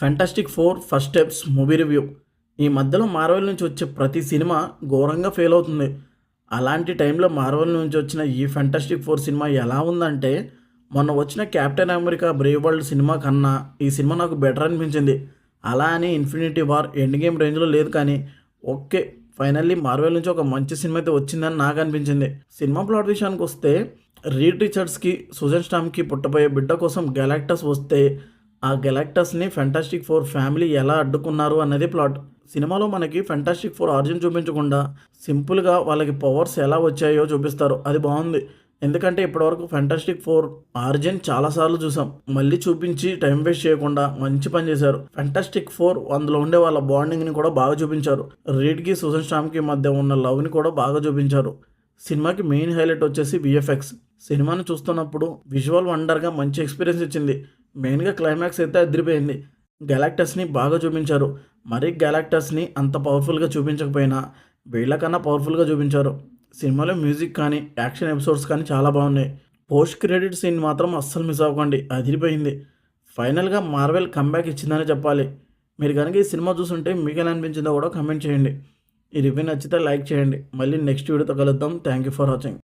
Fantastic four first steps movie review. ఈ మధ్యలో Marvel నుంచి వచ్చే ప్రతి సినిమా ఘోరంగా ఫెయిల్ అవుతుంది. అలాంటి టైంలో మార్వెల్ నుంచి వచ్చిన ఈ ఫెంటాస్టిక్ ఫోర్ సినిమా ఎలా ఉందంటే, మొన్న వచ్చిన captain America Brave world cinema కన్నా ఈ సినిమా నాకు బెటర్ అనిపించింది. అలా అని ఇన్ఫినిటీ వార్ ఎండ్ గేమ్ రేంజ్లో లేదు, కానీ ఓకే, ఫైనల్లీ మార్వెల్ నుంచి ఒక మంచి సినిమా అయితే వచ్చిందని నాకు అనిపించింది. సినిమా ప్లాట్ విషయానికి వస్తే, రీడ్ రిచర్డ్స్కి సుజన్ స్టామ్కి పుట్టబోయే బిడ్డ కోసం గెలాక్టస్ వస్తే ఆ గెలాక్టస్ని ఫెంటాస్టిక్ ఫోర్ ఫ్యామిలీ ఎలా అడ్డుకున్నారు అన్నది ప్లాట్. సినిమాలో మనకి ఫెంటాస్టిక్ ఫోర్ ఆరిజిన్ చూపించకుండా సింపుల్గా వాళ్ళకి పవర్స్ ఎలా వచ్చాయో చూపిస్తారు. అది బాగుంది. ఎందుకంటే ఇప్పటివరకు ఫెంటాస్టిక్ ఫోర్ ఆరిజిన్ చాలాసార్లు చూసాం. మళ్ళీ చూపించి టైం వేస్ట్ చేయకుండా మంచి పని చేశారు. ఫెంటాస్టిక్ ఫోర్ అందులో ఉండే వాళ్ళ బాండింగ్ని కూడా బాగా చూపించారు. రీడ్కి సూజన్ స్టామ్కి మధ్య ఉన్న లవ్ని కూడా బాగా చూపించారు. సినిమాకి మెయిన్ హైలైట్ వచ్చేసి విఎఫ్ఎక్స్. సినిమాని చూస్తున్నప్పుడు విజువల్ వండర్గా మంచి ఎక్స్పీరియన్స్ ఇచ్చింది. మెయిన్గా క్లైమాక్స్ అయితే అదిరిపోయింది. గెలాక్టస్ని బాగా చూపించారు. మరీ గెలాక్టస్ని అంత పవర్ఫుల్గా చూపించకపోయినా వీళ్ళకన్నా పవర్ఫుల్గా చూపించారు. సినిమాలో మ్యూజిక్ కానీ యాక్షన్ ఎపిసోడ్స్ కానీ చాలా బాగున్నాయి. పోస్ట్ క్రెడిట్ సీన్ మాత్రం అస్సలు మిస్ అవ్వకండి, అదిరిపోయింది. ఫైనల్గా మార్వెల్ కంబ్యాక్ ఇచ్చిందని చెప్పాలి. మీరు కనుక ఈ సినిమా చూస్తుంటే మీకు ఎలా అనిపించిందో కూడా కమెంట్ చేయండి. ఈ రివ్యూ నచ్చితే లైక్ చేయండి. మళ్ళీ నెక్స్ట్ వీడియోతో కలుద్దాం. Thank you for watching.